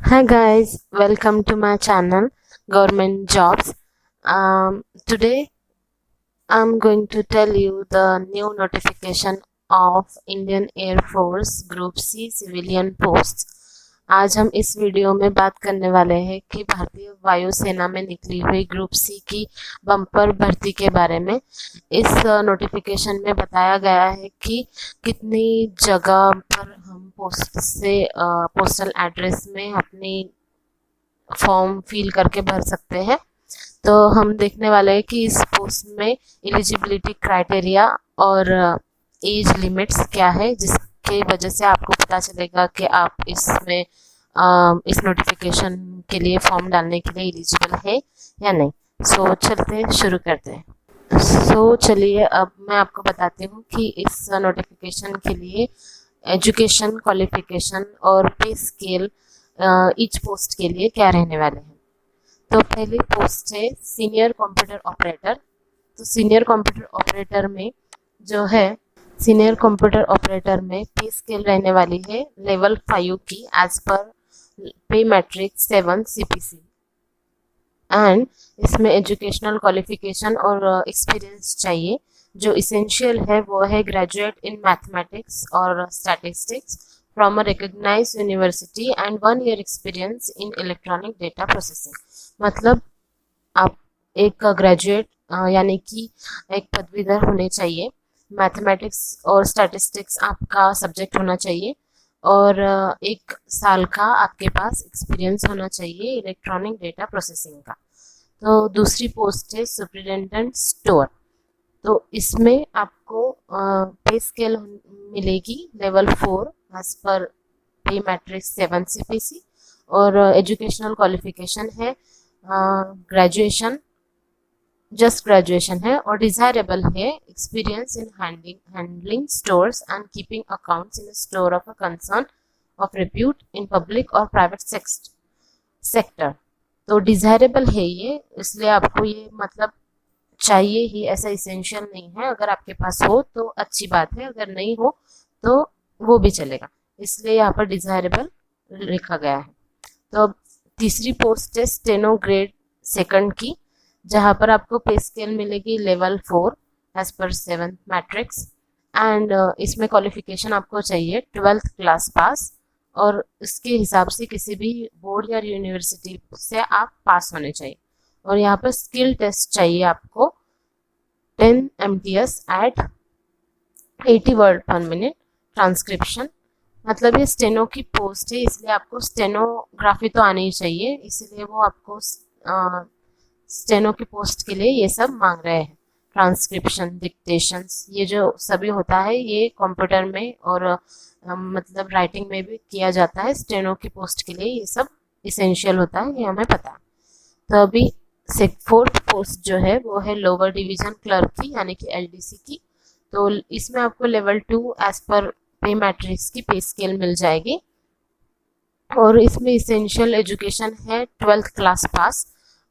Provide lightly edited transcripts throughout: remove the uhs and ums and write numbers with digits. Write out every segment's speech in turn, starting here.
Hi guys, welcome to my channel Government Jobs. Today I'm going to tell you the new notification of Indian Air Force Group C civilian posts. आज हम इस video में बात करने वाले हैं कि भारतीय वायुसेना में निकली हुई ग्रुप सी की बम्पर भर्ती के बारे में। इस नोटिफिकेशन में बताया गया है कि कितनी जगह पर हम पोस्टल एड्रेस में अपनी फॉर्म फिल करके भर सकते हैं। तो हम देखने वाले हैं कि इस पोस्ट में एलिजिबिलिटी क्राइटेरिया और एज लिमिट्स क्या है, जिसके वजह से आपको पता चलेगा कि आप इसमें इस नोटिफिकेशन के लिए फॉर्म डालने के लिए एलिजिबल है या नहीं। सो चलते शुरू करते हैं। चलिए अब मैं आपको बताती हूँ कि इस नोटिफिकेशन के लिए एजुकेशन क्वालिफिकेशन और पे स्केल ईच पोस्ट के लिए क्या रहने वाले हैं। तो पहली पोस्ट है सीनियर कंप्यूटर ऑपरेटर। तो सीनियर कंप्यूटर ऑपरेटर में जो है सीनियर कंप्यूटर ऑपरेटर में पे स्केल रहने वाली है लेवल 5 की एज पर पे मैट्रिक्स 7 CPC एंड इसमें एजुकेशनल क्वालिफिकेशन और एक्सपीरियंस चाहिए। जो इसेंशियल है वो है ग्रेजुएट इन मैथमेटिक्स और statistics from a recognised university and 1 year experience in electronic data processing. मतलब आप एक ग्रेजुएट यानी कि एक पदवीधर होने चाहिए, मैथमेटिक्स और स्टैटिस्टिक्स आपका सब्जेक्ट होना चाहिए और 1 साल का आपके पास एक्सपीरियंस होना चाहिए इलेक्ट्रॉनिक डेटा प्रोसेसिंग का। तो दूसरी पोस्ट है सुपरिटेंडेंट स्टोर। तो इसमें आपको पे स्केल मिलेगी लेवल 4 एज पर पे मैट्रिक्स 7 CPC और एजुकेशनल क्वालिफिकेशन है ग्रेजुएशन, जस्ट ग्रेजुएशन है और डिजायरेबल है experience in handling stores and keeping accounts in store of a concern of repute in public और प्राइवेट सेक्टर। तो डिजायरेबल है ये, इसलिए आपको ये मतलब चाहिए ही, ऐसा इसेंशियल नहीं है। अगर आपके पास हो तो अच्छी बात है, अगर नहीं हो तो वो भी चलेगा, इसलिए यहाँ पर डिजायरेबल लिखा गया है। तो तीसरी पोस्ट है स्टेनो ग्रेड सेकंड की, जहाँ पर आपको पे स्केल मिलेगी level 4 as per 7 matrix and इसमें क्वालिफिकेशन आपको चाहिए 12th क्लास पास और इसके हिसाब से किसी भी बोर्ड या यूनिवर्सिटी से आप पास होने चाहिए। और यहाँ पर स्किल टेस्ट चाहिए आपको 10 MTS at 80 word per minute transcription. मतलब ये स्टेनो की पोस्ट है, इसलिए आपको स्टेनोग्राफी तो आनी ही चाहिए, इसलिए वो आपको स्टेनो की पोस्ट के लिए ये सब मांग रहे हैं। ट्रांसक्रिप्शन, डिक्टेशंस, ये जो सभी होता है ये कंप्यूटर में और मतलब राइटिंग में भी किया जाता है। स्टेनो की पोस्ट के लिए ये सब इसेंशियल होता है, ये हमें पता है। तो अभी फोर्थ पोस्ट जो है वो है लोअर डिवीजन क्लर्क की यानी कि LDC की। तो इसमें आपको लेवल 2 एज पर पे मैट्रिक्स की पे स्केल मिल जाएगी और इसमें इसेंशियल एजुकेशन है 12th class pass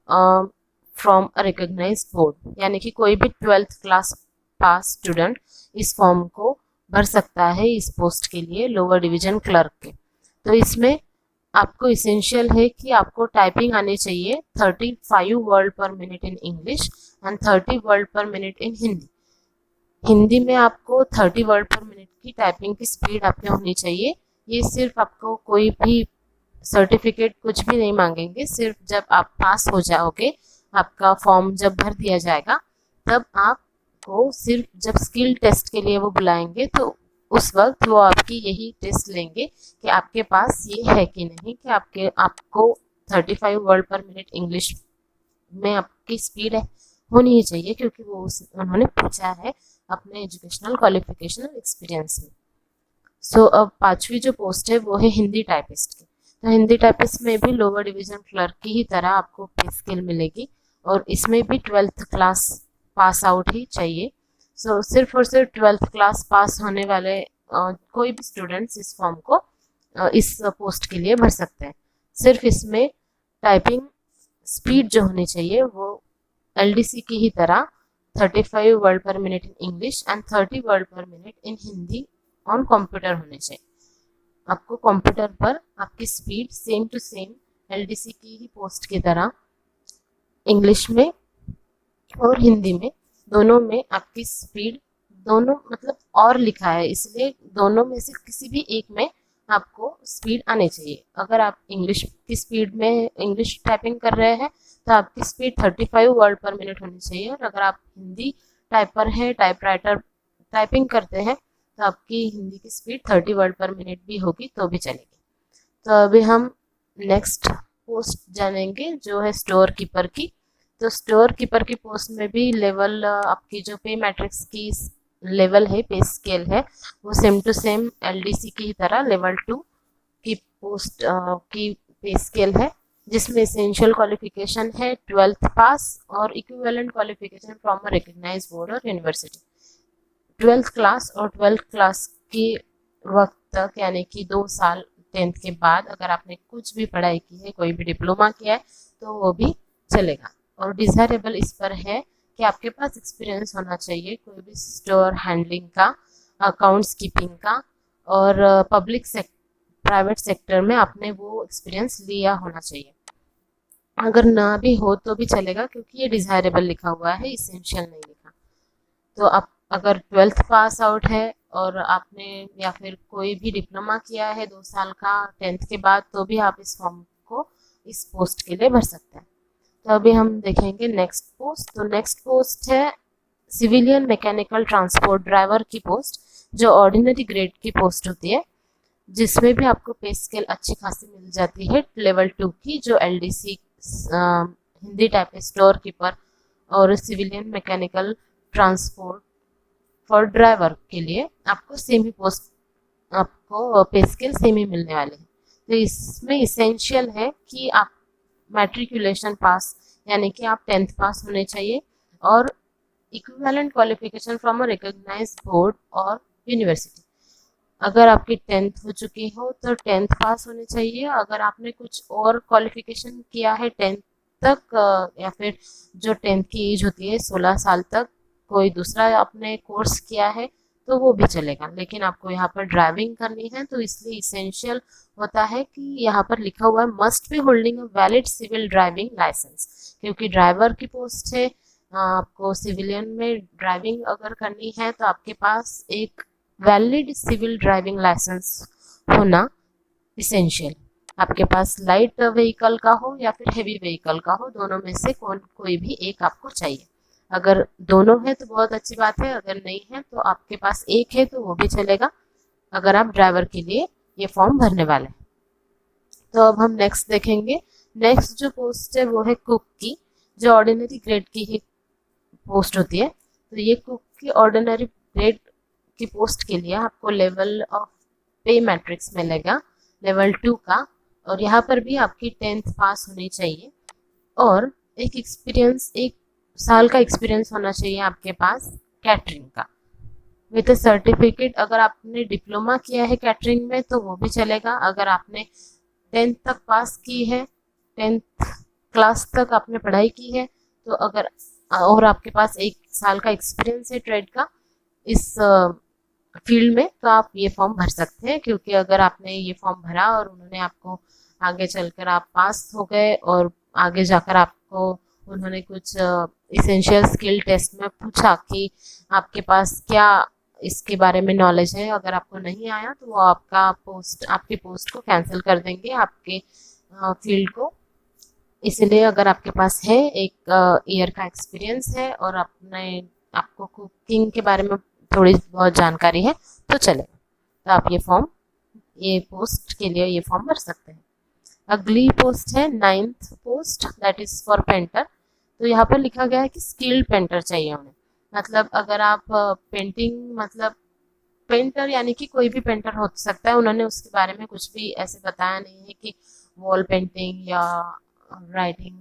from a recognised board, यानी कि कोई भी 12th क्लास पास स्टूडेंट इस फॉर्म को भर सकता है इस पोस्ट के लिए लोअर डिवीजन क्लर्क के। तो इसमें आपको इसेंशियल है कि आपको टाइपिंग आनी चाहिए 35 word per minute in English and 30 word per minute in Hindi. Hindi में आपको 30 वर्ड पर मिनट की टाइपिंग की स्पीड आपने होनी चाहिए। ये सिर्फ आपको कोई भी सर्टिफिकेट कुछ भी नहीं मांगेंगे, सिर्फ जब आप पास हो जाओगे, आपका फॉर्म जब भर दिया जाएगा तब आपको सिर्फ जब स्किल टेस्ट के लिए वो बुलाएंगे तो उस वक्त वो आपकी यही टेस्ट लेंगे कि आपके पास ये है कि नहीं, कि आपको 35 वर्ड पर मिनट इंग्लिश में आपकी स्पीड होनी ही चाहिए, क्योंकि वो उन्होंने पूछा है अपने एजुकेशनल क्वालिफिकेशन और एक्सपीरियंस में। अब पांचवी जो पोस्ट है वो है हिंदी टाइपिस्ट की। तो हिंदी टाइपिस्ट में भी लोअर डिवीजन क्लर्क की ही तरह आपको पे स्केल मिलेगी और इसमें भी 12th क्लास पास आउट ही चाहिए। सिर्फ और सिर्फ 12th क्लास पास होने वाले कोई भी स्टूडेंट्स इस फॉर्म को इस पोस्ट के लिए भर सकते हैं। सिर्फ इसमें टाइपिंग स्पीड जो होनी चाहिए वो LDC की ही तरह 35 word per minute in English and 30 word per minute in Hindi on computer होने चाहिए। आपको कंप्यूटर पर आपकी speed same to same LDC की ही पोस्ट की तरह इंग्लिश में और हिंदी में दोनों में आपकी स्पीड दोनों मतलब और लिखा है, इसलिए दोनों में से किसी भी एक में आपको स्पीड आनी चाहिए। अगर आप इंग्लिश की स्पीड में इंग्लिश टाइपिंग कर रहे हैं तो आपकी स्पीड 35 वर्ड पर मिनट होनी चाहिए, और अगर आप हिंदी टाइपर हैं, टाइपराइटर टाइपिंग करते हैं, तो आपकी हिंदी की स्पीड 30 वर्ड पर मिनट भी होगी तो भी चलेगी। तो अभी हम नेक्स्ट पोस्ट जानेंगे जो है स्टोर कीपर की। तो स्टोर कीपर की पोस्ट में भी लेवल आपकी जो पे मैट्रिक्स की लेवल है, पे स्केल है, वो सेम टू सेम एलडीसी की तरह लेवल 2 की पोस्ट की पे स्केल है, जिसमें एसेंशियल क्वालिफिकेशन है 12th पास और equivalent qualification from a recognised board और यूनिवर्सिटी। 12th क्लास और 12th क्लास के वक्त तक यानी कि 2 साल 10th के बाद अगर आपने कुछ भी पढ़ाई की है, कोई भी डिप्लोमा किया है, तो वो भी चलेगा। और डिज़ायरेबल इस पर है कि आपके पास एक्सपीरियंस होना चाहिए कोई भी स्टोर हैंडलिंग का, अकाउंट्स कीपिंग का, और प्राइवेट सेक्टर में आपने वो एक्सपीरियंस लिया होना चाहिए। अगर ना भी हो तो भी चलेगा, क्योंकि ये डिज़ायरेबल लिखा हुआ है, इसेंशियल नहीं लिखा। तो आप अगर 12th पास आउट है और आपने या फिर कोई भी डिप्लोमा किया है 2 साल का 10th के बाद, तो भी आप इस फॉर्म को इस पोस्ट के लिए भर सकते हैं। तो अभी हम देखेंगे नेक्स्ट पोस्ट। तो नेक्स्ट पोस्ट है सिविलियन मैकेनिकल ट्रांसपोर्ट ड्राइवर की पोस्ट, जो ऑर्डिनरी ग्रेड की पोस्ट होती है, जिसमें भी आपको पे स्केल अच्छी खासी मिल जाती है लेवल 2 की, जो LDC Hindi type store keeper और civilian mechanical transport for driver के लिए आपको सेम ही पोस्ट, आपको पे स्केल सेम ही मिलने वाले हैं। तो इसमें इसेंशियल है कि आप मैट्रिकुलेशन पास यानी कि आप 10th पास होने चाहिए, और equivalent qualification from a recognised board और यूनिवर्सिटी। अगर आपकी 10th हो चुकी हो तो 10th पास होनी चाहिए। अगर आपने कुछ और क्वालिफिकेशन किया है 10th तक, या फिर जो 10th की एज होती है 16 साल तक, कोई दूसरा आपने कोर्स किया है, तो वो भी चलेगा। लेकिन आपको यहाँ पर ड्राइविंग करनी है, तो इसलिए इसेंशियल होता है कि यहाँ पर लिखा हुआ है must be holding a valid civil driving licence, क्योंकि ड्राइवर की पोस्ट है। आपको सिविलियन में ड्राइविंग अगर करनी है तो आपके पास एक वैलिड सिविल ड्राइविंग लाइसेंस होना इसेंशियल। आपके पास लाइट व्हीकल का हो या फिर हेवी व्हीकल का हो, दोनों में से कोई भी एक आपको चाहिए। अगर दोनों है तो बहुत अच्छी बात है, अगर नहीं है तो आपके पास एक है तो वो भी चलेगा, अगर आप ड्राइवर के लिए ये फॉर्म भरने वाले हैं। तो अब हम नेक्स्ट देखेंगे। नेक्स्ट जो पोस्ट है वो है कुक की, जो ऑर्डिनरी ग्रेड की ही पोस्ट होती है। तो ये कुक की ऑर्डिनरी ग्रेड की पोस्ट के लिए आपको लेवल ऑफ पे मैट्रिक्स मिलेगा लेवल 2 का, और यहाँ पर भी आपकी 10th पास होनी चाहिए, और एक एक्सपीरियंस 1 साल का एक्सपीरियंस होना चाहिए आपके पास कैटरिंग का विद सर्टिफिकेट। अगर आपने डिप्लोमा किया है कैटरिंग में तो वो भी चलेगा। अगर आपने 10th तक पास की है, 10th क्लास तक आपने पढ़ाई की है, तो अगर और आपके पास 1 साल का एक्सपीरियंस है ट्रेड का इस फील्ड में, तो आप ये फॉर्म भर सकते हैं। क्योंकि अगर आपने ये फॉर्म भरा और उन्होंने आपको आगे चलकर आप पास हो गए और आगे जाकर आपको उन्होंने कुछ इसेंशियल स्किल टेस्ट में पूछा कि आपके पास क्या इसके बारे में नॉलेज है, अगर आपको नहीं आया तो वो आपकी पोस्ट को कैंसिल कर देंगे, आपके फील्ड को। इसलिए अगर आपके पास है 1 ईयर का एक्सपीरियंस है और आपको कुकिंग के बारे में थोड़ी बहुत जानकारी है तो चलेगा, तो आप ये पोस्ट के लिए ये फॉर्म भर सकते हैं। अगली पोस्ट है 9th post, that is for painter. तो यहाँ पर लिखा गया है कि स्किल्ड पेंटर चाहिए उन्हें। मतलब अगर आप पेंटिंग मतलब पेंटर यानी कि कोई भी पेंटर हो सकता है, उन्होंने उसके बारे में कुछ भी ऐसे बताया नहीं है कि वॉल पेंटिंग या राइटिंग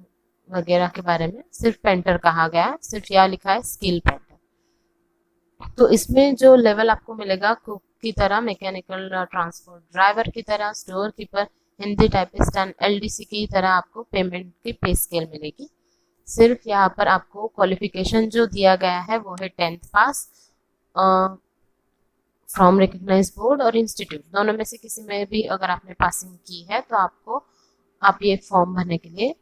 वगैरह के बारे में, सिर्फ पेंटर कहा गया है, सिर्फ यह लिखा है स्किल पेंटर। तो इसमें जो लेवल आपको मिलेगा कुक की तरह, मैकेनिकल ट्रांसपोर्ट ड्राइवर की तरह, store keeper, Hindi typist and LDC की तरह आपको पेमेंट की पे स्केल मिलेगी। सिर्फ यहाँ पर आपको क्वालिफिकेशन जो दिया गया है वो है 10th pass, from recognise board और इंस्टीट्यूट, दोनों में से किसी में भी अगर आपने पासिंग की है तो आप ये फॉर्म भरने के लिए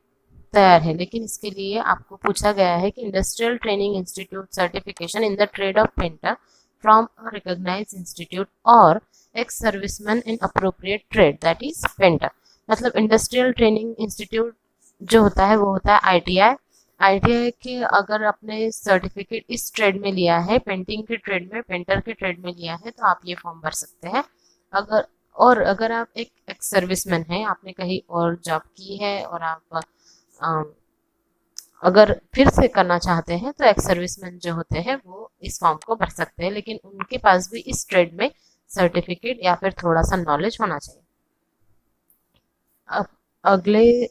तैयार है। लेकिन इसके लिए आपको पूछा गया है कि industrial training institute certification in the trade of painter from a recognise institute और ex serviceman in appropriate trade that is painter. मतलब इंडस्ट्रियल ट्रेनिंग इंस्टीट्यूट जो होता है वो होता है आईटीआई। आईटीआई के अगर आपने सर्टिफिकेट इस ट्रेड में लिया है, पेंटिंग के ट्रेड में, पेंटर के ट्रेड में लिया है, तो आप ये फॉर्म भर सकते हैं। अगर आप एक एक्स सर्विसमैन हैं, आपने कहीं और जॉब की है और आप अगर फिर से करना चाहते हैं तो एक्स सर्विसमैन जो होते हैं वो इस फॉर्म को भर सकते हैं, लेकिन उनके पास भी इस ट्रेड में सर्टिफिकेट या फिर थोड़ा सा नॉलेज होना चाहिए। अब अगले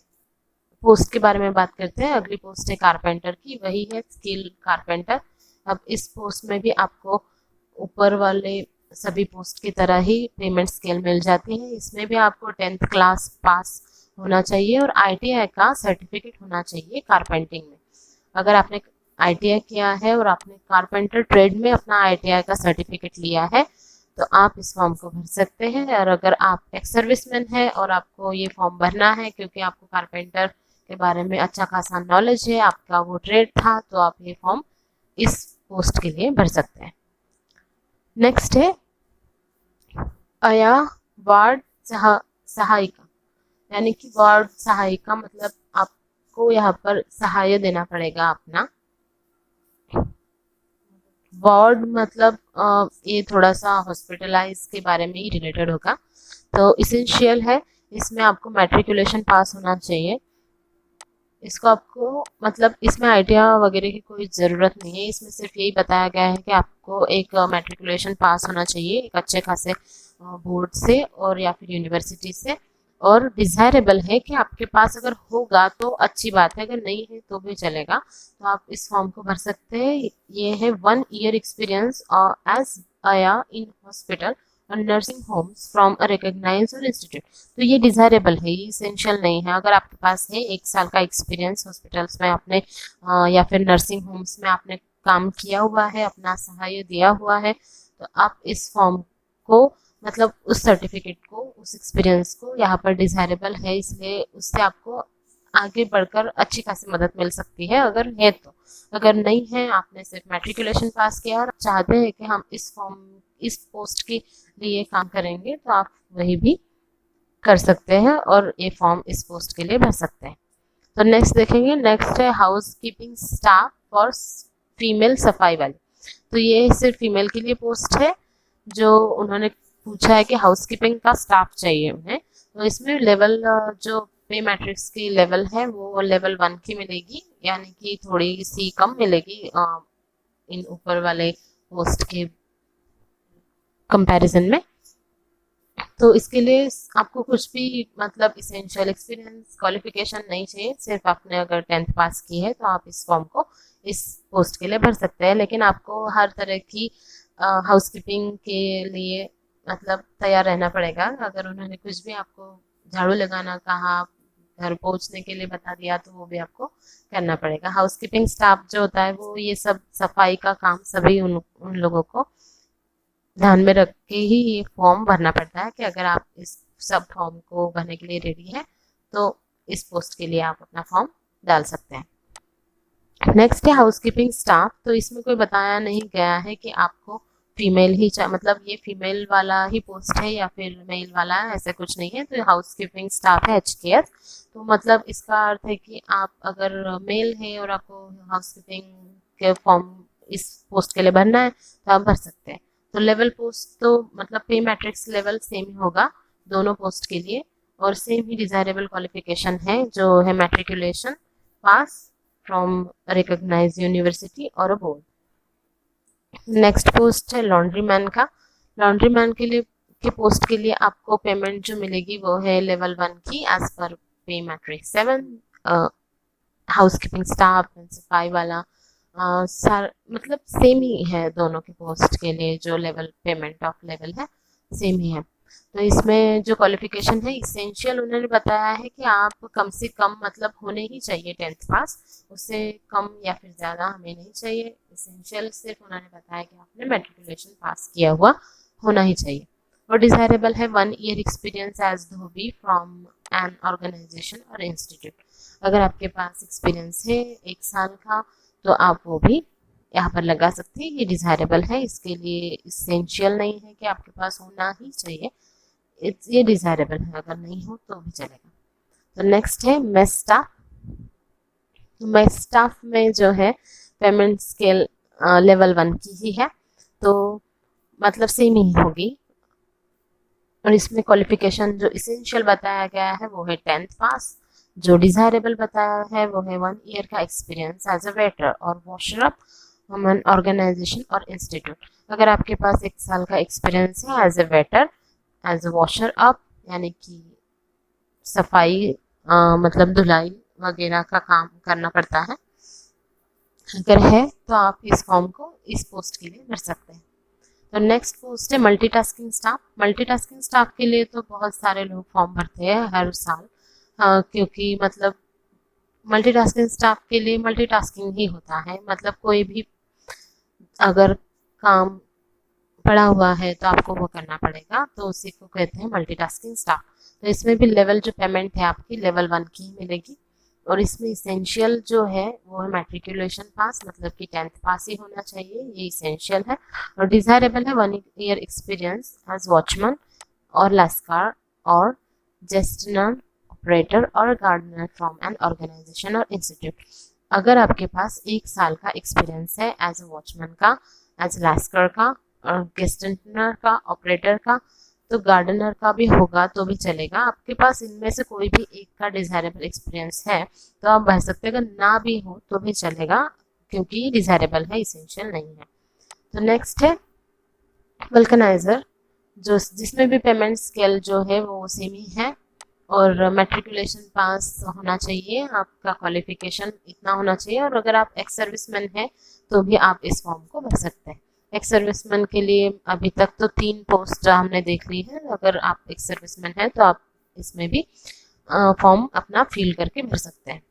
पोस्ट के बारे में बात करते हैं। अगली पोस्ट है कारपेंटर की, वही है स्किल कारपेंटर। अब इस पोस्ट में भी आपको ऊपर वाले सभी पोस्ट की तरह ही पेमेंट स्केल मिल जाती है। इसमें भी आपको 10th क्लास पास होना चाहिए और आईटीआई का सर्टिफिकेट होना चाहिए कारपेंटिंग में। अगर आपने आईटीआई किया है और आपने कारपेंटर ट्रेड में अपना आईटीआई का सर्टिफिकेट लिया है तो आप इस फॉर्म को भर सकते हैं। और अगर आप एक्स सर्विसमैन है और आपको ये फॉर्म भरना है क्योंकि आपको कारपेंटर के बारे में अच्छा खासा नॉलेज है, आपका वो ट्रेड था, तो आप ये फॉर्म इस पोस्ट के लिए भर सकते हैं। नेक्स्ट है अया वार्ड सहायिका, यानी कि वार्ड सहायिका मतलब आपको यहाँ पर सहाय देना पड़ेगा अपना। वार्ड मतलब ये थोड़ा सा हॉस्पिटलाइज के बारे में ही रिलेटेड होगा, तो इसेंशियल है। इसमें आपको मैट्रिकुलेशन पास होना चाहिए। इसको आपको मतलब इसमें आइडिया वगैरह की कोई ज़रूरत नहीं है, इसमें सिर्फ यही बताया गया है कि आपको एक मैट्रिकुलेशन पास होना चाहिए एक अच्छे खासे बोर्ड से और या फिर यूनिवर्सिटी से। और डिज़ायरेबल है कि आपके पास अगर होगा तो अच्छी बात है, अगर नहीं है तो भी चलेगा। तो आप इस फॉर्म को भर सकते हैं। ये है 1 year एक्सपीरियंस एज आया इन हॉस्पिटल और nursing homes from a recognised institute. तो ये डिज़ायरेबल है, ये इसेंशियल नहीं है। अगर आपके पास है 1 साल का एक्सपीरियंस हॉस्पिटल्स में आपने या फिर नर्सिंग होम्स में आपने काम किया हुआ है, अपना सहाय दिया हुआ है, तो आप इस फॉर्म को मतलब उस सर्टिफिकेट को, उस एक्सपीरियंस को यहाँ पर डिज़ायरेबल है, इसलिए उससे आपको आगे बढ़कर अच्छी खासी मदद मिल सकती है अगर है तो। अगर नहीं है, आपने सिर्फ मैट्रिकुलेशन पास किया और चाहते हैं कि हम इस पोस्ट के लिए काम करेंगे, तो आप वही भी कर सकते हैं और ये फॉर्म इस पोस्ट के लिए भर सकते हैं। तो नेक्स्ट देखेंगे, नेक्स्ट है house keeping staff for female सफाई वाली। तो ये सिर्फ फीमेल के लिए पोस्ट है, जो उन्होंने पूछा है कि हाउस कीपिंग का स्टाफ चाहिए उन्हें। तो इसमें लेवल जो पे मैट्रिक्स की लेवल है वो लेवल 1 की मिलेगी, यानी कि थोड़ी सी कम मिलेगी इन ऊपर वाले पोस्ट के कंपैरिजन में। तो इसके लिए आपको कुछ भी मतलब इसेंशियल एक्सपीरियंस क्वालिफिकेशन नहीं चाहिए, सिर्फ आपने अगर 10th पास की है तो आप इस फॉर्म को इस पोस्ट के लिए भर सकते हैं। लेकिन आपको हर तरह की हाउसकीपिंग के लिए मतलब तैयार रहना पड़ेगा। अगर उन्होंने कुछ भी आपको झाड़ू लगाना कहा, घर पहुंचने के लिए बता दिया, तो वो भी आपको करना पड़ेगा। हाउसकीपिंग स्टाफ जो होता है वो ये सब सफाई का काम सभी उन लोगों को ध्यान में रख के ही ये फॉर्म भरना पड़ता है कि अगर आप इस सब फॉर्म को भरने के लिए रेडी हैं तो इस पोस्ट के लिए आप अपना फॉर्म डाल सकते हैं। नेक्स्ट है हाउसकीपिंग स्टाफ। तो इसमें कोई बताया नहीं गया है कि आपको फीमेल ही मतलब ये फीमेल वाला ही पोस्ट है या फिर मेल वाला है, ऐसा कुछ नहीं है। तो हाउसकीपिंग स्टाफ है HKS। तो मतलब इसका अर्थ है कि आप अगर मेल है और आपको हाउसकीपिंग के फॉर्म इस पोस्ट के लिए भरना है तो आप भर सकते हैं। तो लेवल पोस्ट तो मतलब पे मैट्रिक्स लेवल सेम ही होगा दोनों पोस्ट के लिए, और सेम ही डिजायरेबल क्वालिफिकेशन है जो है matriculation pass from recognise university और अ बोर्ड। नेक्स्ट पोस्ट है लॉन्ड्री मैन का। लॉन्ड्री मैन के लिए के पोस्ट के लिए आपको पेमेंट जो मिलेगी वो है लेवल 1 की एज पर पे मैट्रिक्स 7। हाउसकीपिंग स्टाफ सफाई वाला मतलब सेम ही है दोनों के पोस्ट के लिए, जो लेवल पेमेंट ऑफ लेवल है सेम ही है। तो इसमें जो क्वालिफिकेशन है इसेंशियल उन्होंने बताया है कि आप कम से कम मतलब होने ही चाहिए 10th पास, उससे कम या फिर ज़्यादा हमें नहीं चाहिए। इसेंशियल सिर्फ उन्होंने बताया कि आपने मैट्रिकुलेशन पास किया हुआ होना ही चाहिए। और डिजायरेबल है 1 year experience as dhobi from an organisation और इंस्टीट्यूट। अगर आपके पास एक्सपीरियंस है 1 साल का तो आप वो भी यहाँ पर लगा सकते हैं। ये डिजायरेबल है, इसके लिए इसेंशियल नहीं है कि आपके पास होना ही चाहिए, ये डिजायरेबल है, अगर नहीं हो तो भी चलेगा। तो नेक्स्ट है मेस स्टाफ। मेस स्टाफ में जो है पेमेंट स्केल लेवल 1 की ही है, तो मतलब सेम ही होगी। और इसमें क्वालिफिकेशन जो इसेंशियल बताया गया है वो है 10th पास। जो डिजायरेबल बताया है वो है 1 ईयर का एक्सपीरियंस एज अ वेटर और वॉशर अप वुमेन ऑर्गेनाइजेशन और इंस्टीट्यूट। अगर आपके पास 1 साल का एक्सपीरियंस है as a waiter, as a washer up यानी कि सफाई मतलब धुलाई वगैरह का काम करना पड़ता है, अगर है तो आप इस फॉर्म को इस पोस्ट के लिए भर सकते हैं। तो नेक्स्ट पोस्ट है मल्टीटास्किंग स्टाफ। मल्टीटास्किंग स्टाफ के लिए तो बहुत सारे लोग फॉर्म भरते हैं हर साल, क्योंकि मतलब मल्टीटास्किंग स्टाफ के लिए मल्टीटास्किंग ही होता है, मतलब कोई भी अगर काम पड़ा हुआ है तो आपको वो करना पड़ेगा, तो उसी को कहते हैं मल्टीटास्किंग स्टाफ। तो इसमें भी लेवल जो पेमेंट है आपकी लेवल 1 की ही मिलेगी। और इसमें इसेंशियल जो है वो है मैट्रिकुलेशन पास, मतलब कि 10th पास ही होना चाहिए, ये इसेंशियल है। और डिजायरेबल है 1 ईयर एक्सपीरियंस एज वॉचमैन और लास्कार और जेस्टनर ऑपरेटर और गार्डनर फ्रॉम एन ऑर्गेनाइजेशन और इंस्टीट्यूट। अगर आपके पास 1 साल का एक्सपीरियंस है एज ए वॉचमैन का, एज लास्कर का और गेस्टनर का, ऑपरेटर का, तो गार्डनर का भी होगा तो भी चलेगा। आपके पास इनमें से कोई भी एक का डिजायरेबल एक्सपीरियंस है तो आप भर सकते हैं, अगर ना भी हो तो भी चलेगा, क्योंकि डिजायरेबल है, इसेंशियल नहीं है। तो नेक्स्ट है वल्कनाइजर, जो जिसमें भी पेमेंट स्केल जो है वो सेम ही है और मैट्रिकुलेशन पास होना चाहिए, आपका क्वालिफिकेशन इतना होना चाहिए। और अगर आप एक्स सर्विसमैन हैं तो भी आप इस फॉर्म को भर सकते हैं। एक्स सर्विसमैन के लिए अभी तक तो 3 पोस्ट हमने देख ली है, अगर आप एक्स सर्विसमैन हैं तो आप इसमें भी फॉर्म अपना फिल करके भर सकते हैं।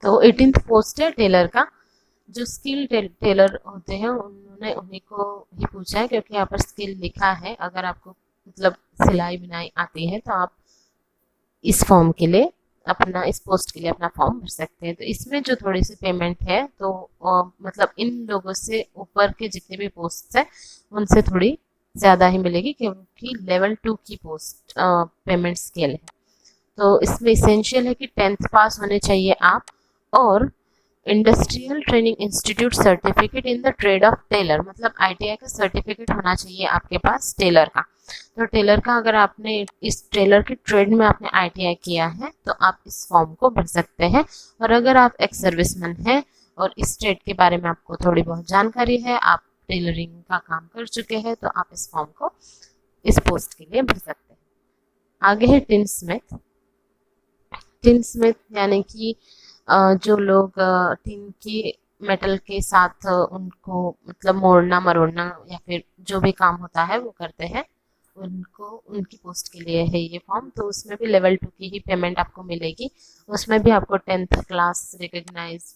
तो 18th पोस्ट है टेलर का। जो स्किल टेलर होते हैं उन्होंने उन्हीं को ही पूछा है, क्योंकि यहाँ पर स्किल लिखा है। अगर आपको मतलब सिलाई बुनाई आती है तो आप इस फॉर्म के लिए अपना, इस पोस्ट के लिए अपना फॉर्म भर सकते हैं। तो इसमें जो थोड़ी सी पेमेंट है तो मतलब इन लोगों से ऊपर के जितने भी पोस्ट है उनसे थोड़ी ज़्यादा ही मिलेगी, क्योंकि लेवल 2 की पोस्ट पेमेंट स्केल है। तो इसमें इसेंशियल है कि 10th पास होने चाहिए आप, और industrial training institute certificate in the trade of tailor, मतलब आईटीआई का सर्टिफिकेट होना चाहिए आपके पास टेलर का। तो टेलर का अगर आपने इस टेलर की ट्रेड में आपने आईटीआई किया है तो आप इस फॉर्म को भर सकते हैं। और अगर आप एक्स सर्विसमैन हैं और इस ट्रेड के बारे में आपको थोड़ी बहुत जानकारी है, आप टेलरिंग का काम कर चुके हैं, तो आप इस फॉर्म को इस पोस्ट के लिए भर सकते हैं। आगे है टिन स्मिथ। टिन स्मिथ यानी कि जो लोग टिन की मेटल के साथ उनको मतलब मोड़ना मरोड़ना या फिर जो भी काम होता है वो करते हैं, उनको उनकी पोस्ट के लिए है ये फॉर्म। तो उसमें भी लेवल 2 की ही पेमेंट आपको मिलेगी। उसमें भी आपको 10th क्लास रिकग्नाइज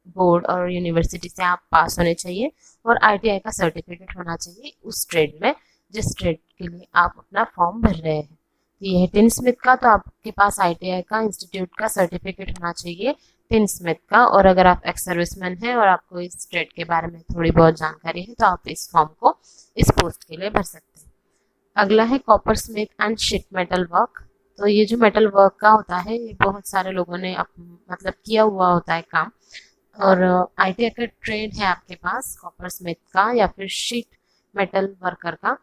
बोर्ड और यूनिवर्सिटी से आप पास होने चाहिए और आईटीआई का सर्टिफिकेट होना चाहिए उस ट्रेड में जिस ट्रेड के लिए आप अपना फॉर्म भर रहे हैं। ये है टिन स्मिथ का, तो आपके पास आईटीआई का इंस्टीट्यूट का सर्टिफिकेट होना चाहिए टिन स्मिथ का। और अगर आप एक्स सर्विसमैन हैं और आपको इस ट्रेड के बारे में थोड़ी बहुत जानकारी है तो आप इस फॉर्म को इस पोस्ट के लिए भर सकते हैं। अगला है copper Smith and sheet metal work. तो ये जो मेटल वर्क का होता है ये बहुत सारे लोगों ने मतलब किया हुआ होता है काम, और आईटीआई का ट्रेड है आपके पास कॉपर स्मिथ का या फिर शीट मेटल वर्कर का।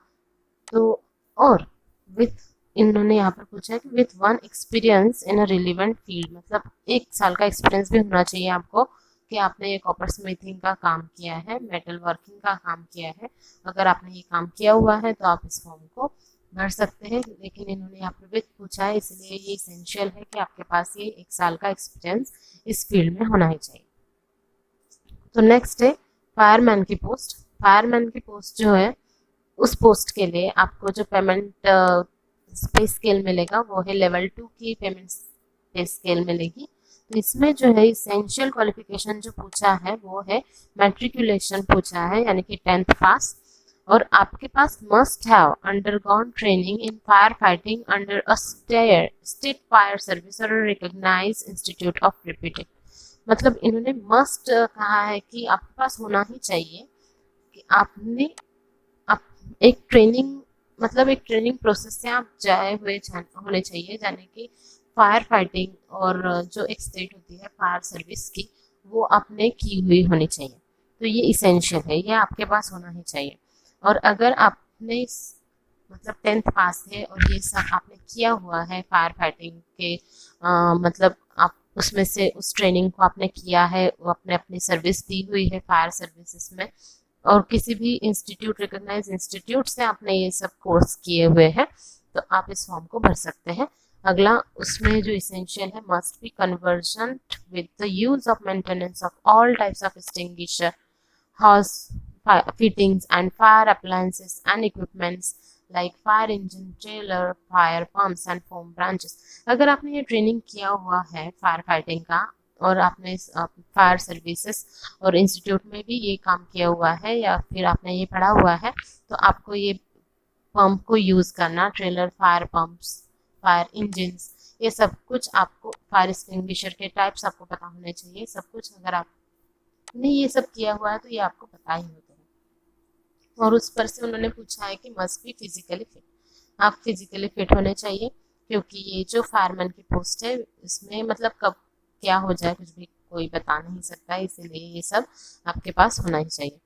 तो और विथ इन्होंने यहाँ पर पूछा है कि with 1 experience in a relevant field, मतलब 1 साल का एक्सपीरियंस भी होना चाहिए आपको कि आपने ये कॉपर स्मिथिंग का काम किया है, मेटल वर्किंग का काम किया है। अगर आपने ये काम किया हुआ है तो आप इस फॉर्म को भर सकते हैं, लेकिन इन्होंने यहाँ पर विथ पूछा है इसलिए ये इसेंशियल है कि आपके पास ये 1 साल का एक्सपीरियंस इस फील्ड में होना ही चाहिए। तो नेक्स्ट है फायरमैन की पोस्ट। फायरमैन की पोस्ट जो है उस पोस्ट के लिए आपको जो पेमेंट पे स्केल मिलेगा वो है लेवल 2 की पेमेंट पे स्केल मिलेगी। तो इसमें जो है इसेंशियल क्वालिफिकेशन जो पूछा है वो है मैट्रिकुलेशन पूछा है, यानी कि 10th पास। और आपके पास must have undergone training in fire fighting under a state fire service और रिकॉग्नाइज इंस्टीट्यूट ऑफ रिपीटेड। मतलब इन्होंने मस्ट कहा है कि आपके पास होना ही चाहिए कि आपने आप एक ट्रेनिंग, मतलब एक ट्रेनिंग प्रोसेस से आप जाए हुए होने चाहिए, जाने की फायर फाइटिंग और जो एक स्टेट होती है फायर सर्विस की, वो आपने की हुई होनी चाहिए। तो ये इसेंशियल है, ये आपके पास होना ही चाहिए। और अगर आपने मतलब 10th पास है और ये सब आपने किया हुआ है फायर फाइटिंग के मतलब आप उसमें से उस ट्रेनिंग को आपने किया है, वो आपने अपनी सर्विस दी हुई है फायर सर्विसेज में, और किसी भी इंस्टीट्यूट रिकॉग्नाइज इंस्टीट्यूट से आपने ये सब कोर्स किए हुए हैं, तो आप इस फॉर्म को भर सकते हैं। अगला उसमें जो इसेंशियल है, must B conversion with the use of maintenance of all types of extinguisher hose fittings and fire appliances and equipments like fire engine, trailer, fire pumps and foam branches। अगर आपने ये ट्रेनिंग किया हुआ है fire fighting का और आपने fire services और इंस्टीट्यूट में भी ये काम किया हुआ है या फिर आपने ये पढ़ा हुआ है, तो आपको ये पंप को यूज़ करना, trailer, fire pumps, fire engines, ये सब कुछ आपको, फायर एक्सटिंग्विशर के टाइप्स आपको पता होने चाहिए। सब कुछ अगर आपने ये सब किया हुआ है तो ये आपको पता ही होता है। और उस पर से उन्होंने पूछा है कि मस्ट बी फिजिकली फिट। आप फिजिकली फिट होने चाहिए, क्योंकि ये जो फायरमैन की पोस्ट है इसमें मतलब कब क्या हो जाए कुछ भी कोई बता नहीं सकता, इसीलिए ये सब आपके पास होना ही चाहिए।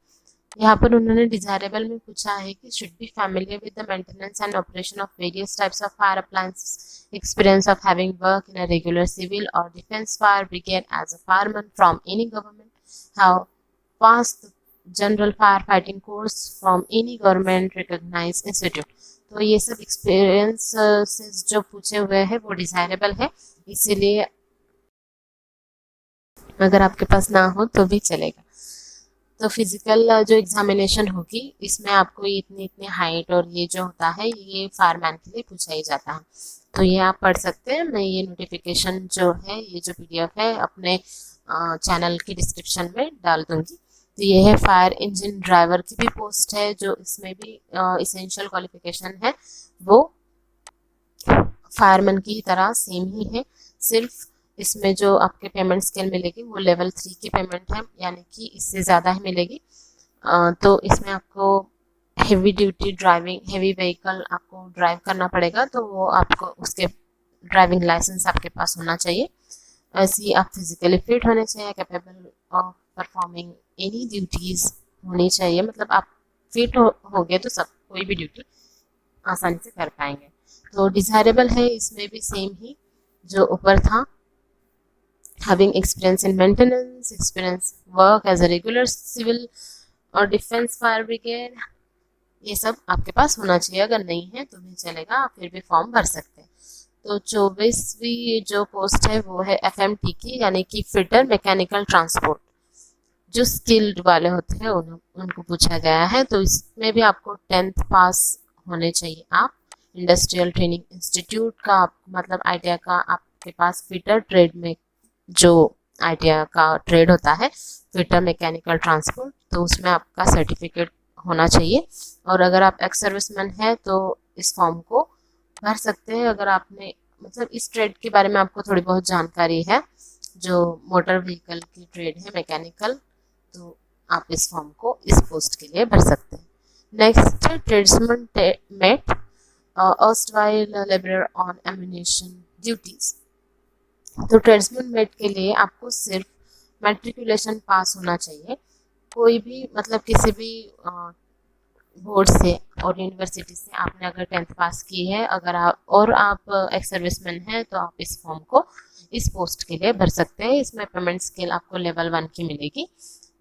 यहाँ पर उन्होंने डिजायरेबल में पूछा है कि should be familiar with the maintenance and operation of various types of fire appliances, experience of having work in a regular civil और defence fire brigade as a fireman from any government, how pass general fire fighting course from any government recognised institute. तो ये सब experience जो पूछे हुए हैं वो desirable है, इसीलिए अगर आपके पास ना हो तो भी चलेगा। तो फिजिकल जो एग्जामिनेशन होगी इसमें आपको इतनी इतनी हाइट और ये जो होता है ये फायरमैन के लिए पूछा ही जाता है। तो ये आप पढ़ सकते हैं। मैं ये नोटिफिकेशन जो है, ये जो पीडीएफ है, अपने चैनल की डिस्क्रिप्शन में डाल दूंगी। तो ये है फायर इंजन ड्राइवर की भी पोस्ट है, जो इसमें भी इसेंशियल क्वालिफिकेशन है वो फायरमैन की तरह सेम ही है। सिर्फ इसमें जो आपके पेमेंट स्केल मिलेगी वो लेवल 3 की पेमेंट है, यानी कि इससे ज़्यादा ही मिलेगी। तो इसमें आपको heavy duty driving, heavy vehicle आपको ड्राइव करना पड़ेगा, तो वो आपको उसके ड्राइविंग लाइसेंस आपके पास होना चाहिए। ऐसे ही आप फिजिकली फिट होने चाहिए, capable of performing any duties होनी चाहिए। मतलब आप फिट हो गए तो सब कोई भी ड्यूटी आसानी से कर पाएंगे। तो डिजायरेबल है इसमें भी सेम ही जो ऊपर था, having experience in maintenance, experience work as a regular civil और डिफेंस फायर ब्रिगेड, ये सब आपके पास होना चाहिए। अगर नहीं है तो भी चलेगा, आप फिर भी फॉर्म भर सकते हैं। तो 24वीं जो पोस्ट है वो है एफएमटी की, यानी कि फिटर मैकेनिकल ट्रांसपोर्ट। जो स्किल्ड वाले होते हैं उनको पूछा गया है। तो इसमें भी आपको 10th पास होने चाहिए। आप इंडस्ट्रियल ट्रेनिंग इंस्टीट्यूट का मतलब आईटीआई का आपके पास फिटर ट्रेड में जो आईटीआई का ट्रेड होता है, फिटर मैकेनिकल ट्रांसपोर्ट, तो उसमें आपका सर्टिफिकेट होना चाहिए। और अगर आप एक्स सर्विसमैन है तो इस फॉर्म को भर सकते हैं। अगर आपने मतलब इस ट्रेड के बारे में आपको थोड़ी बहुत जानकारी है, जो मोटर व्हीकल की ट्रेड है मैकेनिकल, तो आप इस फॉर्म को इस पोस्ट के लिए भर सकते हैं। Next tradesman met erstwhile labourer on ammunition duties. तो ट्रेड्समैन मेट के लिए आपको सिर्फ मैट्रिकुलेशन पास होना चाहिए। कोई भी मतलब किसी भी बोर्ड से और यूनिवर्सिटी से आपने अगर 10th पास की है, अगर आप एक्स सर्विसमैन हैं, तो आप इस फॉर्म को इस पोस्ट के लिए भर सकते हैं। इसमें पेमेंट स्केल आपको लेवल 1 की मिलेगी।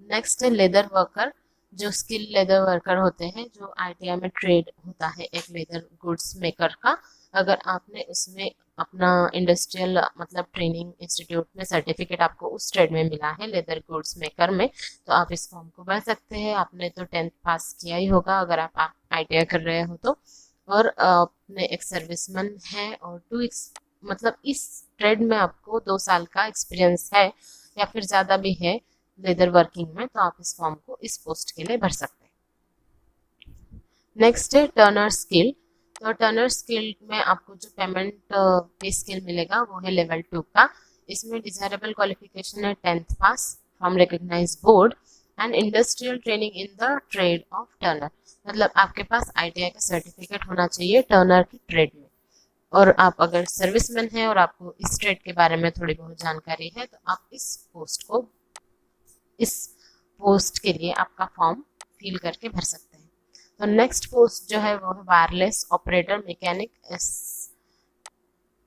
नेक्स्ट है लेदर वर्कर। जो स्किल लेदर वर्कर होते हैं, जो आईटीआई में ट्रेड होता है एक लेदर गुड्स मेकर का, अगर आपने उसमें अपना इंडस्ट्रियल मतलब ट्रेनिंग इंस्टीट्यूट में सर्टिफिकेट आपको उस ट्रेड में मिला है लेदर गुड्स मेकर में, तो आप इस फॉर्म को भर सकते हैं। आपने तो 10th पास किया ही होगा अगर आप आईटीआई कर रहे हो तो, और अपने एक सर्विसमैन है और 2 मतलब इस ट्रेड में आपको 2 साल का एक्सपीरियंस है या फिर ज़्यादा भी है लेदर वर्किंग में, तो आप इस फॉर्म को इस पोस्ट के लिए भर सकते हैं। नेक्स्ट है टर्नर स्किल। तो टर्नर स्किल में आपको जो पेमेंट पे स्किल मिलेगा वो है लेवल 2 का। इसमें डिजायरेबल क्वालिफिकेशन है 10th pass from recognised board and industrial training in the trade of turner. मतलब आपके पास आईटीआई का सर्टिफिकेट होना चाहिए टर्नर की ट्रेड में। और आप अगर सर्विसमैन हैं और आपको इस ट्रेड के बारे में थोड़ी बहुत जानकारी है तो आप इस पोस्ट के लिए आपका फॉर्म फिल करके भर सकते हैं। तो नेक्स्ट पोस्ट जो है वो है वायरलेस ऑपरेटर मैकेनिक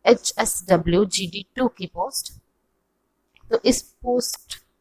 HSW-GD2 की पोस्ट। तो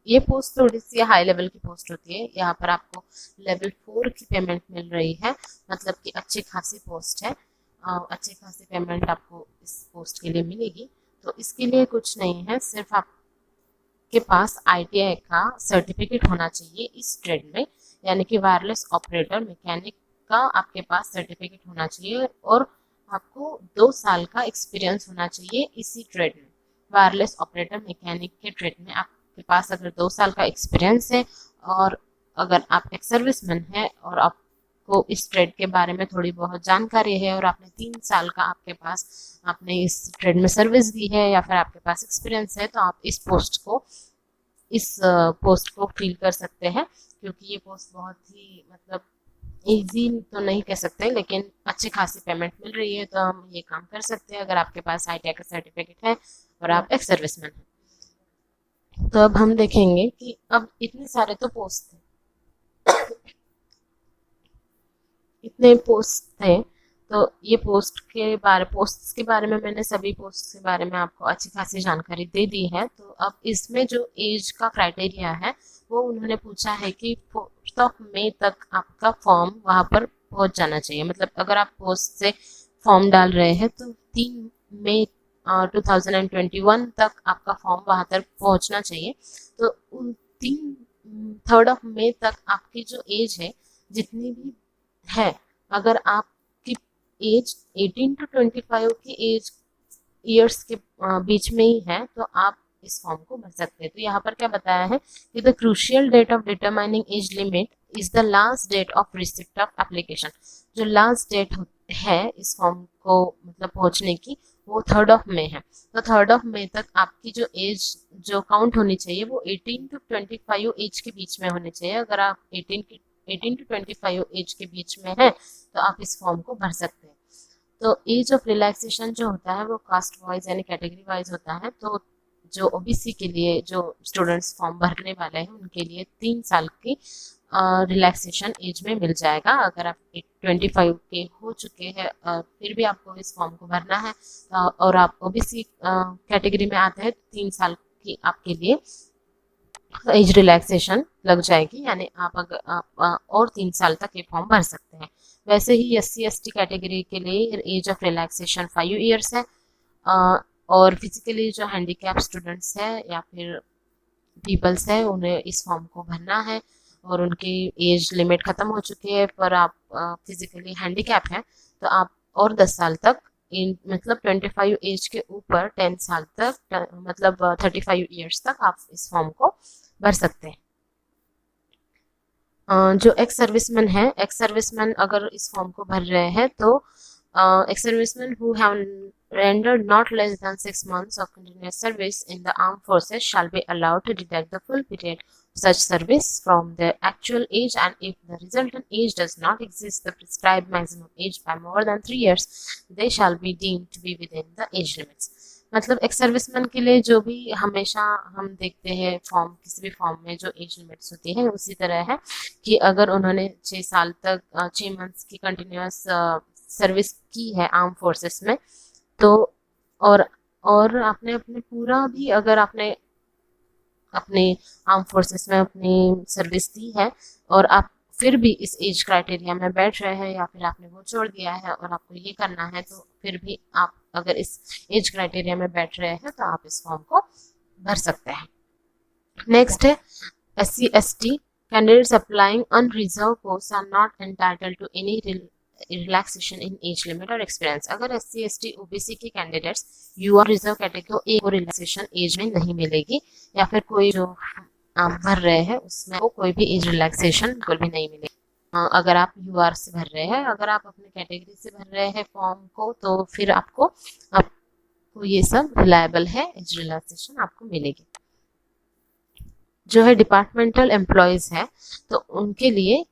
ये पोस्ट थोड़ी सी हाई लेवल की पोस्ट होती है। यहाँ पर आपको लेवल 4 की पेमेंट मिल रही है, मतलब कि अच्छी खासी पोस्ट है। अच्छी खासी पेमेंट आपको इस पोस्ट के लिए मिलेगी। तो इसके लिए कुछ नहीं है, सिर्फ आपके पास आईटीआई का सर्टिफिकेट होना चाहिए इस ट्रेड में, यानी कि वायरलेस ऑपरेटर मैकेनिक का आपके पास सर्टिफिकेट होना चाहिए और आपको 2 साल का एक्सपीरियंस होना चाहिए इसी ट्रेड में। वायरलेस ऑपरेटर मैकेनिक के ट्रेड में आपके पास अगर 2 साल का एक्सपीरियंस है और अगर आप एक सर्विसमैन हैं और आपको इस ट्रेड के बारे में थोड़ी बहुत जानकारी है और आपने 3 साल का आपने इस ट्रेड में सर्विस दी है या फिर आपके पास एक्सपीरियंस है, तो आप इस पोस्ट को फिल कर सकते हैं। क्योंकि ये पोस्ट बहुत ही मतलब इजी तो नहीं कह सकते, लेकिन अच्छी खासी पेमेंट मिल रही है, तो हम ये काम कर सकते हैं अगर आपके पास आईटीआई का सर्टिफिकेट है और आप एक सर्विसमैन हैं। तो अब हम देखेंगे कि अब इतने सारे तो पोस्ट थे, इतने पोस्ट थे, तो ये पोस्ट्स के बारे में मैंने सभी पोस्ट के बारे में आपको अच्छी खासी जानकारी दे दी है। तो अब इसमें जो एज का क्राइटेरिया है वो उन्होंने पूछा है कि 4 मई तक आपका फॉर्म वहाँ पर पहुँच जाना चाहिए। मतलब अगर आप पोस्ट से फॉर्म डाल रहे हैं तो 3 मई 2021 तक आपका फॉर्म वहाँ तक पहुँचना चाहिए। तो उन 3 मई तक आपकी जो एज है जितनी भी है, अगर आपकी एज 18 to 25 की एज ईयर्स के बीच में ही है तो आप इस फॉर्म को भर सकते हैं। तो यहाँ पर क्या बताया है कि the crucial date of determining age limit is the last date of receipt of application. जो लास्ट डेट है इस फॉर्म को मतलब पहुंचने की वो 3 मई है। तो 3 मई तक आपकी जो एज जो काउंट होनी चाहिए वो 18 to 25 एज के बीच में होनी चाहिए। अगर आप 18 to 25 एज के बीच में है तो आप इस फॉर्म को भर सकते हैं। तो एज ऑफ रिलैक्सेशन जो होता है वो कास्ट वाइज यानी कैटेगरी वाइज होता है। तो जो ओबीसी के लिए जो स्टूडेंट्स फॉर्म भरने वाले हैं उनके लिए 3 साल की रिलैक्सेशन एज में मिल जाएगा। अगर आप 25 के हो चुके हैं फिर भी आपको इस फॉर्म को भरना है और आप ओबीसी कैटेगरी में आते हैं तो 3 साल की आपके लिए एज रिलैक्सेशन लग जाएगी, यानी आप और 3 साल तक ये फॉर्म भर सकते हैं। वैसे ही SC/ST कैटेगरी के लिए एज ऑफ रिलैक्सेशन 5 ईयर्स है और फिजिकली जो हैंडीकैप स्टूडेंट्स है या फिर पीपल्स है उन्हें इस फॉर्म को भरना है और उनकी एज लिमिट ख़त्म हो चुकी है पर आप फिजिकली हैंडीकैप हैं तो आप और 10 साल तक मतलब 25 एज के ऊपर 10 साल तक मतलब 35 ईयर्स तक आप इस फॉर्म को भर सकते हैं। जो एक्स सर्विसमैन अगर इस फॉर्म को भर रहे हैं तो ex serviceman who have rendered not less than 6 months of continuous service in the armed forces shall be allowed to deduct the full period of such service from their actual age, and if the resultant age does not exceed the prescribed maximum age by more than 3 years, they shall be deemed to be within the age limits. मतलब ex serviceman के लिए जो भी हमेशा हम देखते हैं form किसी भी फॉर्म में जो एज लिमिट्स होती है उसी तरह है कि अगर उन्होंने 6 साल तक 6 मंथ्स की कंटिन्यूस सर्विस की है आर्म फोर्सेस में तो और आपने अपने पूरा भी अगर आपने अपने आर्म फोर्सेस में अपनी सर्विस दी है और आप फिर भी इस एज क्राइटेरिया में बैठ रहे हैं या फिर आपने वो छोड़ दिया है और आपको ये करना है तो फिर भी आप अगर इस एज क्राइटेरिया में बैठ रहे हैं तो आप इस फॉर्म को भर सकते हैं। नेक्स्ट है SC/ST candidates applying unreserve post are not entitled to any relaxation in age limit और एक्सपीरियंस। अगर SC/ST OBC के कैंडिडेट्स UR रिजर्व कैटेगरी को रिलैक्सेशन एज में नहीं मिलेगी या फिर कोई जो आप भर रहे हैं उसमें वो कोई भी एज रिलैक्सेशन बिल्कुल भी नहीं मिलेगी। अगर आप यूआर से भर रहे हैं, अगर आप अपने कैटेगरी से भर रहे हैं फॉर्म को, तो फिर आपको ये सब रिलायबल है, एज रिलैक्सेशन आपको मिलेगी। जो है डिपार्टमेंटल एम्प्लॉयज़ है, तो उनके लिए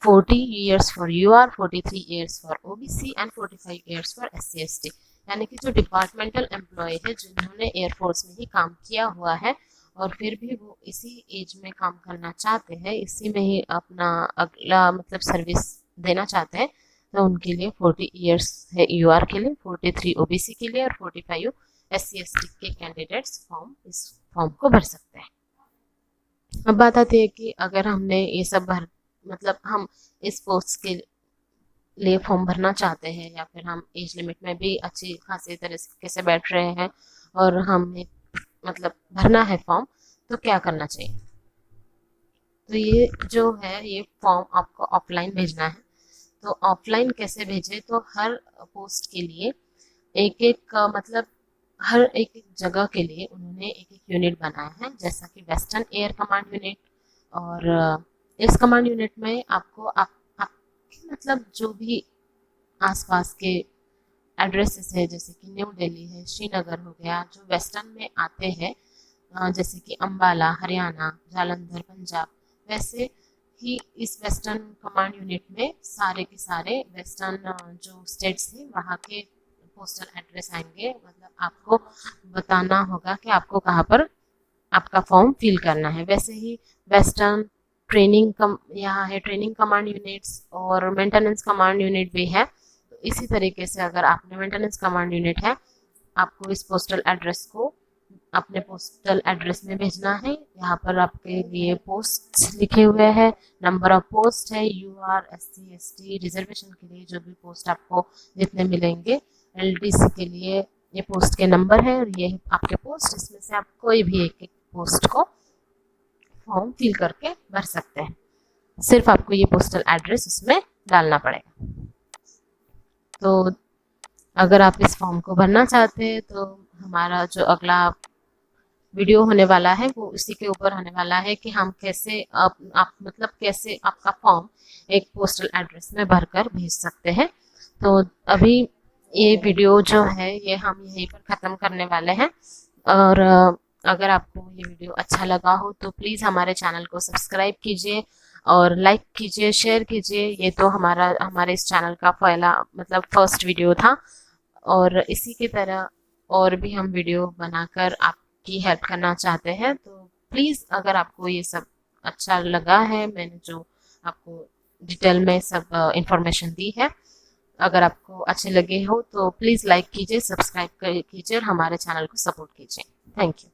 40 years for UR, 43 years for OBC and 45 years for SC/ST। यानी कि जो डिपार्टमेंटल एम्प्लॉय है, जिन्होंने एयरफोर्स में ही काम किया हुआ है और फिर भी वो इसी एज में काम करना चाहते हैं, इसी में ही अपना अगला मतलब सर्विस देना चाहते हैं, तो उनके लिए 40 years है यूआर के लिए, 43 ओबीसी के लिए और 45 SC/ST के कैंडिडेट्स इस फॉर्म को भर सकते हैं। अब बात आती है कि अगर हमने ये सब मतलब हम इस पोस्ट के लिए फॉर्म भरना चाहते हैं, या फिर हम एज लिमिट में भी अच्छी खासी तरीके से बैठ रहे हैं और हमें मतलब भरना है फॉर्म, तो क्या करना चाहिए? तो ये जो है, ये फॉर्म आपको ऑफलाइन भेजना है। तो ऑफलाइन कैसे भेजें? तो हर पोस्ट के लिए एक एक मतलब हर एक एक जगह के लिए उन्होंने एक एक यूनिट बनाया है, जैसा कि वेस्टर्न एयर कमांड यूनिट। और इस कमांड यूनिट में आपको आपके मतलब जो भी आसपास के एड्रेसेस है, जैसे कि न्यू दिल्ली है, श्रीनगर हो गया, जो वेस्टर्न में आते हैं, जैसे कि अम्बाला हरियाणा, जालंधर पंजाब, वैसे ही इस वेस्टर्न कमांड यूनिट में सारे के सारे वेस्टर्न जो स्टेट्स हैं वहाँ के पोस्टल एड्रेस आएंगे। मतलब आपको बताना होगा कि आपको कहाँ पर आपका फॉर्म फिल करना है। वैसे ही वेस्टर्न यहाँ है ट्रेनिंग कमांड यूनिट्स और मेंटेनेंस कमांड यूनिट भी है। तो इसी तरीके से अगर आपने मेंटेनेंस कमांड यूनिट है, आपको इस पोस्टल एड्रेस को अपने पोस्टल एड्रेस में भेजना है। यहाँ पर आपके लिए पोस्ट लिखे हुए हैं, नंबर ऑफ पोस्ट है, यूआर, SC/ST रिजर्वेशन के लिए जो भी पोस्ट आपको जितने मिलेंगे, LDC के लिए ये पोस्ट के नंबर है और ये आपके पोस्ट, इसमें से आप कोई भी एक एक पोस्ट को फॉर्म फिल करके भर सकते हैं। सिर्फ आपको ये पोस्टल एड्रेस उसमें डालना पड़ेगा। तो अगर आप इस फॉर्म को भरना चाहते हैं, तो हमारा जो अगला वीडियो होने वाला है वो इसी के ऊपर होने वाला है कि हम कैसे आप मतलब कैसे आपका फॉर्म एक पोस्टल एड्रेस में भरकर भेज सकते हैं। तो अभी ये वीडियो जो है ये हम यहीं पर ख़त्म करने वाले हैं। और अगर आपको ये वीडियो अच्छा लगा हो तो प्लीज़ हमारे चैनल को सब्सक्राइब कीजिए और लाइक कीजिए, शेयर कीजिए। ये तो हमारे इस चैनल का पहला मतलब फर्स्ट वीडियो था, और इसी की तरह और भी हम वीडियो बनाकर आपकी हेल्प करना चाहते हैं। तो प्लीज़ अगर आपको ये सब अच्छा लगा है, मैंने जो आपको डिटेल में सब इंफॉर्मेशन दी है, अगर आपको अच्छे लगे हो तो प्लीज़ लाइक कीजिए, सब्सक्राइब कीजिए और हमारे चैनल को सपोर्ट कीजिए। Thank you.